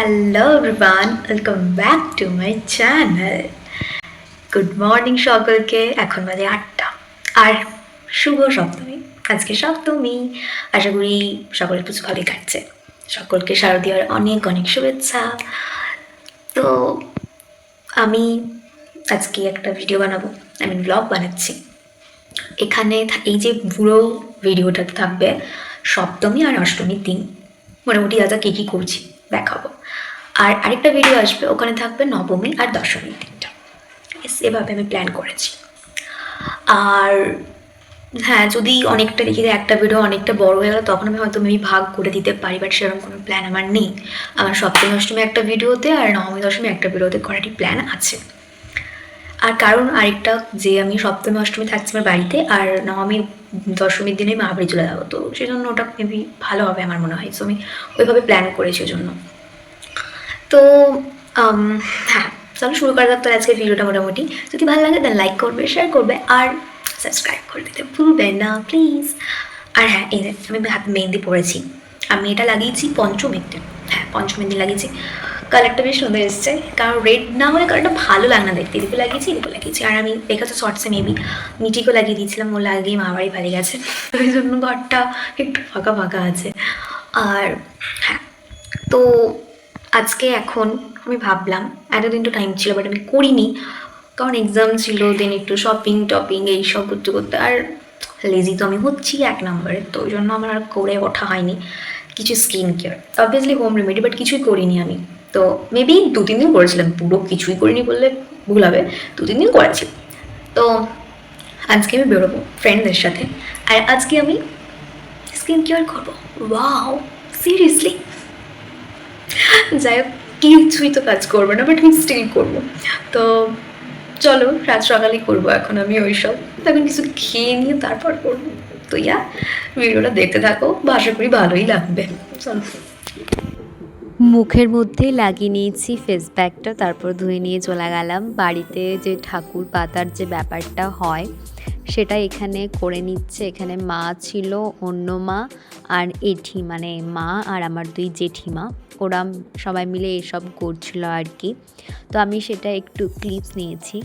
Hello everyone, welcome back to my channel. Good morning সকলকে। এখন বাজে 8টা আর শুভ সপ্তমী। আজকে সপ্তমী। আশা করি সকলের পুজো ভালোই কাটছে। সকলকে শারদীয়ার অনেক অনেক শুভেচ্ছা। তো আমি আজকে একটা ভিডিও বানাবো, ব্লগ বানাচ্ছি। এখানে এই যে পুরো ভিডিওটাতে থাকবে সপ্তমী আর অষ্টমীর দিন মোটামুটি যা কী কী করছি দেখাবো। আর আরেকটা ভিডিও আসবে, ওখানে থাকবে নবমী আর দশমীর দিনটা। এভাবে আমি প্ল্যান করেছি। আর হ্যাঁ, যদি অনেকটা দেখি যে একটা ভিডিও অনেকটা বড় হয়ে গেল, তখন আমি হয়তো ভাগ করে দিতে পারি, বাট সেরকম কোনো প্ল্যান আমার নেই। আমার সপ্তমী অষ্টমী একটা ভিডিওতে আর নবমী দশমী একটা ভিডিওতে করারই প্ল্যান আছে। আর কারণ আরেকটা যে আমি সপ্তমী অষ্টমী থাকছি আমার বাড়িতে, আর নবমী দশমীর দিনে মা বাড়ি চলে যাবো, তো সেই জন্য ওটা মেবি ভালো হবে আমার মনে হয়। সো আমি ওইভাবে প্ল্যান করেছি ওই জন্য। তো হ্যাঁ, চলো শুরু করা যাক তো আজকে ভিডিওটা। মোটামুটি যদি ভালো লাগে দেন লাইক করবে, শেয়ার করবে আর সাবস্ক্রাইব করে দিতে ভুলবেন না প্লিজ। আর হ্যাঁ, এই যে আমি হাতে মেহেন্দি পরেছি। আমি এটা লাগিয়েছি পঞ্চমীতে। হ্যাঁ, পঞ্চমীর দিন লাগিয়েছি। কালারটা বেশ সুন্দর এসছে, কারণ রেড না হলে কালারটা ভালো লাগে না দেখতে। এদিকে লাগিয়েছি। আর আমি দেখেছো শর্টসে মেবি মিটিকেও লাগিয়ে দিয়েছিলাম, ও লাগিয়ে মা বাড়ি ভালো গেছে, ওই জন্য ঘরটা একটু ফাঁকা ফাঁকা আছে। আর হ্যাঁ, তো আজকে এখন আমি ভাবলাম, এতদিন তো টাইম ছিল বাট আমি করিনি, কারণ এক্সাম ছিল, দেন একটু শপিং এইসব করতে করতে আর লেজি তো আমি হচ্ছি এক নম্বরে, তো ওই জন্য আমার আর করে ওঠা হয়নি কিছু skin care. Obviously home remedy, but কিছুই করিনি আমি। তো মেবি 2-3 দিন করেছিলাম, পুরো কিছুই করিনি বললে ভুল হবে, 2-3 দিন করেছি। তো আজকে আমি বেরোবো ফ্রেন্ডদের সাথে, আর আজকে আমি স্কিন কেয়ার করবো। Wow, seriously? যাই হোক, কিছুই তো কাজ করবো না, বাট আমি স্টিল করবো। তো চলো, রাত সকালেই করবো এখন আমি ওইসব। এখন কিছু খেয়ে নিয়ে তারপর করবো। তো ভিডিওটা দেখতে থাকো, আশা করি ভালোই লাগবে। চলো। মুখের মধ্যে লাগিয়ে নিয়েছি ফেস প্যাকটা, তারপর ধুয়ে নিয়ে চলে গেলাম বাড়িতে। যে ঠাকুর পাতার যে ব্যাপারটা হয় সেটা এখানে করে নিচ্ছে। এখানে মা ছিল, অন্য মা আর এঠি, মানে মা আর আমার 2 জেঠিমা, ওরা সবাই মিলে এসব করছিল আর কি। তো আমি সেটা একটু ক্লিপস নিয়েছি।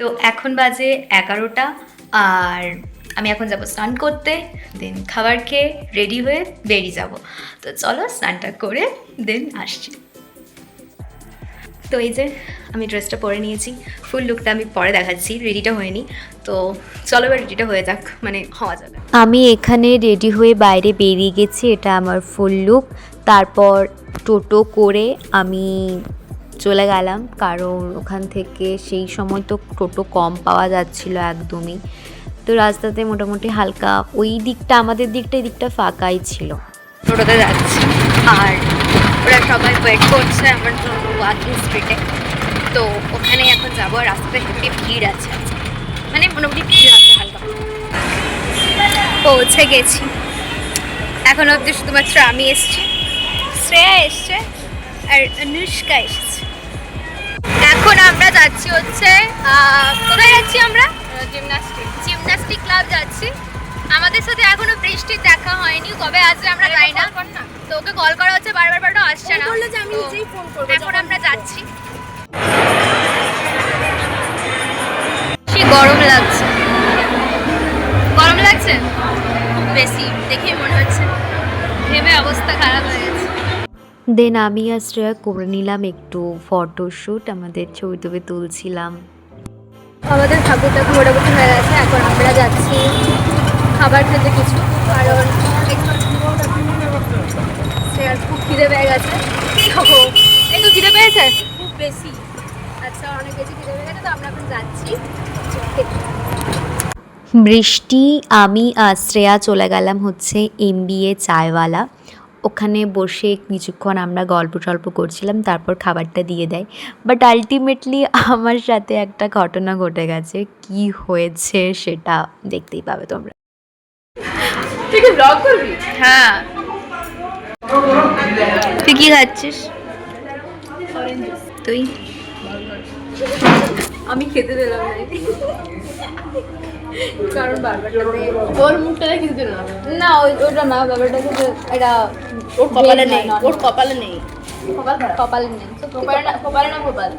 তো এখন বাজে 11টা, আর আমি এখন যাবো স্নান করতে, দেন খাবার খেয়ে রেডি হয়ে বেরিয়ে যাব। তো চলো স্নানটা করে দেন আসছি। তো এই যে আমি ড্রেসটা পরে নিয়েছি, ফুল লুকটা আমি পরে দেখাচ্ছি, রেডিটা হয়নি। তো চলো এবার রেডিটা হয়ে যাক, মানে হওয়া যাবে। আমি এখানে রেডি হয়ে বাইরে বেরিয়ে গেছি, এটা আমার ফুল লুক। তারপর টোটো করে আমি চলে গেলাম, কারণ ওখান থেকে সেই সময় তো টোটো কম পাওয়া যাচ্ছিল একদমই। তো রাস্তাতে মোটামুটি হালকা ওই দিকটা, আমাদের দিকটা, এই দিকটা ফাঁকাই ছিল। টোটোতে যাচ্ছি আর ওরা সবাই ওয়েট করছে আমার জন্য ওয়াকিং স্ট্রিটে। তো ওখানে এখন যাবো, আর রাস্তাতে হেঁটে ভিড় আছে, মানে মোটামুটি ভিড় আছে হালকা। পৌঁছে গেছি। এখন অবধি শুধুমাত্র আমি এসছি, শ্রেয়া এসছে আর অনুষ্কা এসেছে। এখন আমরা যাচ্ছি হচ্ছে কোথায় যাচ্ছি আমরা? জিমন্যাস্টিক ক্লাব যাচ্ছি। আমাদের সাথে এখনো বৃষ্টির দেখা হয়নি, কবে আসবে আমরা যাই না। তো ওকে কল করা হচ্ছে বারবার, আসছে না। বললো যে আমি নিজেই ফোন করব। এখন আমরা যাচ্ছি। গরম লাগছে, বেশি দেখেই মনে হচ্ছে ঘেমে অবস্থা খারাপ হয়ে গেছে। দেন আমি আর শ্রেয়া করে নিলাম একটু ফটোশ্যুট, আমাদের ছবি টবি তুলছিলাম। আমাদের ঠাকুর টাকুর মোটামুটি হয়ে গেছে, এখন আমরা যাচ্ছি খাবার খেতে কিছু, কারণ আর খুব খিদে পেয়ে গেছে। একটু খিদে পেয়েছে খুব বেশি, আচ্ছা অনেক বেশি খিদে পেয়ে গেছে, তো আমরা এখন যাচ্ছি খেতে। বৃষ্টি, আমি আর শ্রেয়া চলে গেলাম হচ্ছে MBA চায়ওয়ালা। ওখানে বসে কিছুক্ষণ আমরা গল্প টল্প করছিলাম, তারপর খাবারটা দিয়ে দেয়। বাট আলটিমেটলি আমার সাথে একটা ঘটনা ঘটে গেছে, কি হয়েছে সেটা দেখতেই পাবে তোমরা। তুই কি ব্লগ করবি? হ্যাঁ, তুই কি খাচ্ছিস? তুই? আমি খেতে দিলাম কারণ বারবারটা ওর মুখটা দেখে দিলাম না, ওটা না, ব্যাপারটা হচ্ছে এটা ওর কপালে নেই, ওর কপালে নেই, কপালে নেই। কপালে না কপাল,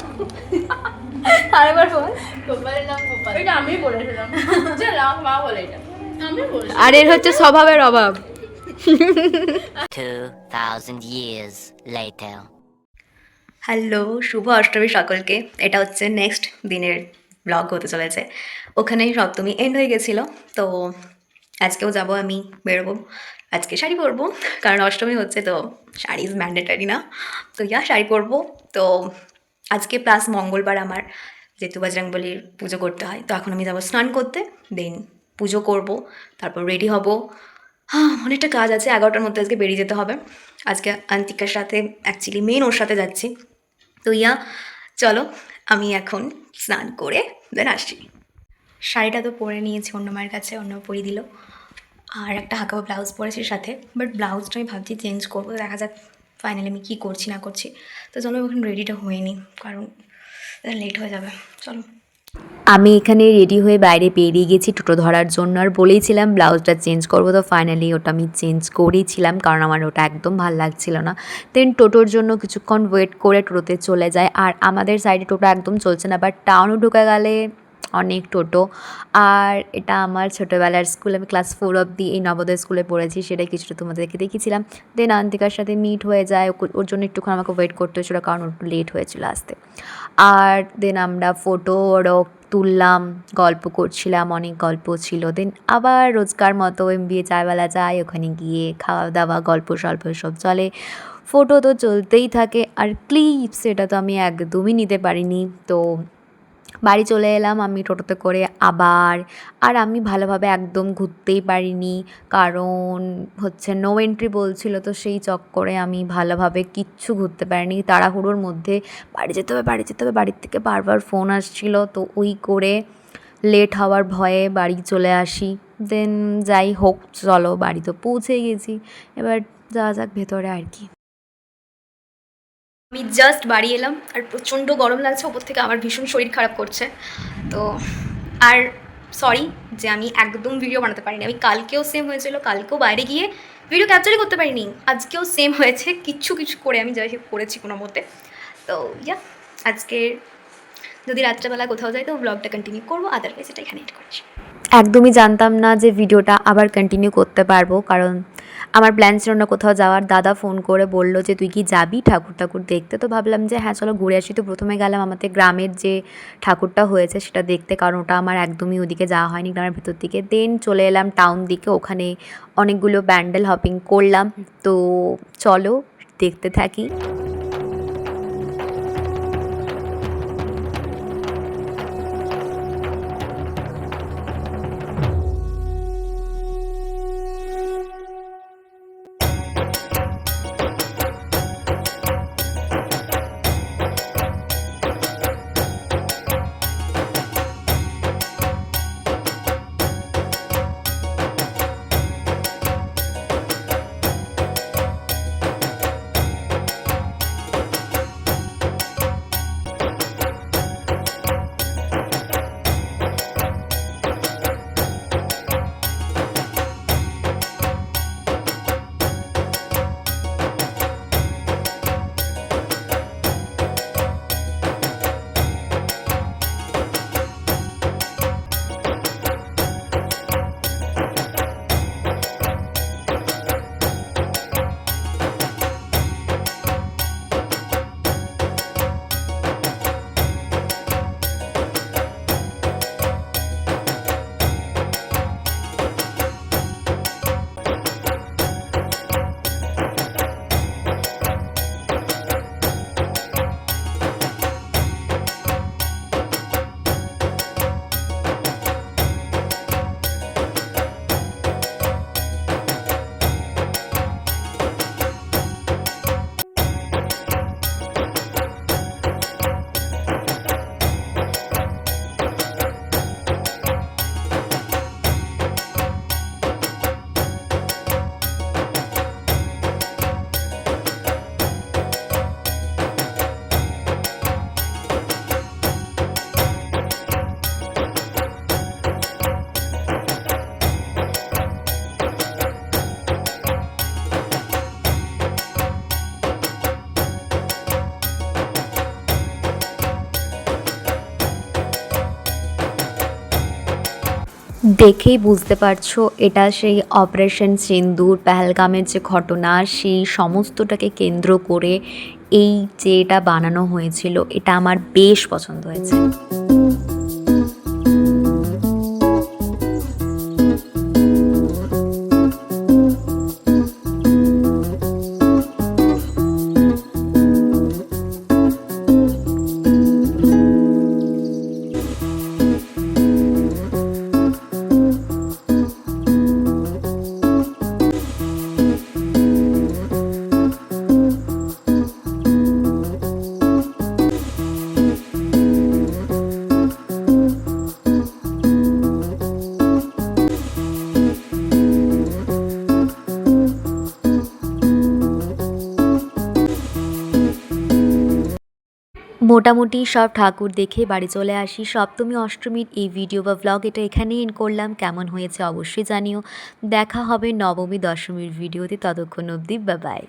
আরেকবার বল। কপালের নাম কপাল, এটা আমি বলেছিলাম যে রাম মা বলে, এটা আমি বলে। আর এর হচ্ছে স্বভাবের অভাব। 2000 years later. হ্যালো, শুভ অষ্টমী সকলকে। এটা হচ্ছে নেক্সট দিনের ব্লগ হতে চলেছে। ওখানেই সপ্তমী এন্ড হয়ে গেছিলো, তো আজকেও যাব, আমি বেরোবো। আজকে শাড়ি পরবো, কারণ অষ্টমী হচ্ছে, তো শাড়ি ইজ ম্যান্ডেটারি না, তো শাড়ি পরবো। তো আজকে প্লাস মঙ্গলবার আমার যেহেতু বজরংবলীর পুজো করতে হয়, তো এখন আমি যাবো স্নান করতে, দেন পুজো করব, তারপর রেডি হব। অনেকটা কাজ আছে, 11টার মধ্যে আজকে বেরিয়ে যেতে হবে। আজকে আন্তিকার সাথে, অ্যাকচুয়ালি মেন ওর সাথে যাচ্ছি। তো চলো, আমি এখন স্নান করে দেন আসছি। শাড়িটা তো পরে নিয়েছি অন্য মায়ের কাছে, অন্য পরিয়ে দিল, আর একটা হাঁকাবো ব্লাউজ পরেছি সাথে। বাট ব্লাউজটা আমি ভাবছি চেঞ্জ করবো, দেখা যাক ফাইনালি আমি কী করছি না করছি। তো চলো এখন রেডিটা হয়নি, কারণ লেট হয়ে যাবে। চলো, আমি এখানে রেডি হয়ে বাইরে বেরিয়ে গেছি টোটো ধরার জন্য, আর বলেইছিলাম ব্লাউজটা চেঞ্জ করবো, তো ফাইনালি ওটা আমি চেঞ্জ করেছিলাম, কারণ আমার ওটা একদম ভালো লাগছিল না। দেন টোটোর জন্য কিছুক্ষণ ওয়েট করে টোটোতে চলে যায়, আর আমাদের সাইডে টোটো একদম চলছে না, বাট টাউনে ঢুকে গেলে অনেক টোটো। আর এটা আমার ছোটোবেলার স্কুল, আমি ক্লাস 4 অবধি এই নবোদয় স্কুলে পড়েছি, সেটাই কিছুটা তোমাদেরকে দেখিয়েছিলাম। দেন আন্তিকার সাথে মিট হয়ে যায়, ওর জন্য একটুক্ষণ আমাকে ওয়েট করতে হয়েছিলো, কারণ ওর একটু লেট হয়েছিল আসতে। আর দেন আমরা ফটো ওরও তুললাম, গল্প করছিলাম, অনেক গল্প ছিল। দেন আবার রোজকার মতো MBA চায়ওয়ালা যাই, ওখানে গিয়ে খাওয়া দাওয়া, গল্প সল্প এসব চলে। ফটো তো চলতেই থাকে, আর ক্লিপস এটা তো আমি একদমই নিতে পারিনি। তো বাড়ি চলে এলাম আমি টোটোতে করে আবার। আর আমি ভালোভাবে একদম ঘুরতেই পারিনি, কারণ হচ্ছে নো এন্ট্রি বলছিল, তো সেই চক্করে আমি ভালোভাবে কিচ্ছু ঘুরতে পারিনি। তাড়াহুড়োর মধ্যে বাড়ি যেতে হবে, বাড়ি যেতে হবে, বাড়ির থেকে বারবার ফোন আসছিল, তো ওই করে লেট হওয়ার ভয়ে বাড়ি চলে আসি। দেন যাই হোক, চলো বাড়ি তো পৌঁছে গেছি, এবার যাওয়া যাক ভেতরে আর কি। আমি জাস্ট বাড়ি এলাম, আর প্রচণ্ড গরম লাগছে, ওপর থেকে আমার ভীষণ শরীর খারাপ করছে। তো আর সরি যে আমি একদম ভিডিও বানাতে পারিনি। আমি কালকেও সেম হয়েছিল, কালকেও বাইরে গিয়ে ভিডিও ক্যাপচারই করতে পারিনি, আজকেও সেম হয়েছে, কিছু করে আমি যাই হোক করেছি কোনো মতে। তো আজকে যদি রাত্রেবেলা কোথাও যাই তো ব্লগটা কন্টিনিউ করবো, আদারওয়াইজ এটা এখানে এড করছি। একদমই জানতাম না যে ভিডিওটা আবার কন্টিনিউ করতে পারবো, কারণ আমার প্ল্যান ছিল না কোথাও যাওয়ার। দাদা ফোন করে বলল যে তুই কি যাবি ঠাকুর দেখতে, তো ভাবলাম যে হ্যাঁ চলো ঘুরে আসি। তো প্রথমে গেলাম আমাদের গ্রামের যে ঠাকুরটা হয়েছে সেটা দেখতে, কারণ ওটা আমার একদমই ওদিকে যাওয়া হয়নি গ্রামের ভেতর দিকে। দেন চলে এলাম টাউন দিকে, ওখানে অনেকগুলো ব্যান্ডেল হপিং করলাম। তো চলো দেখতে থাকি। দেখেই বুঝতে পারছো এটা সেই অপারেশন সিন্দুর পেহেলগামের যে ঘটনা সেই সমস্তটাকে কেন্দ্র করে এই যে এটা বানানো হয়েছিল, এটা আমার বেশ পছন্দ হয়েছে। মোটামুটি সব ঠাকুর দেখে বাড়ি চলে আসি। সপ্তমী অষ্টমীর এই ভিডিও বা ভ্লগ এটা এখানেই এন্ড করলাম। কেমন হয়েছে অবশ্যই জানিও। দেখা হবে নবমী দশমীর ভিডিওতে, ততক্ষণ অবধি বাই বাই।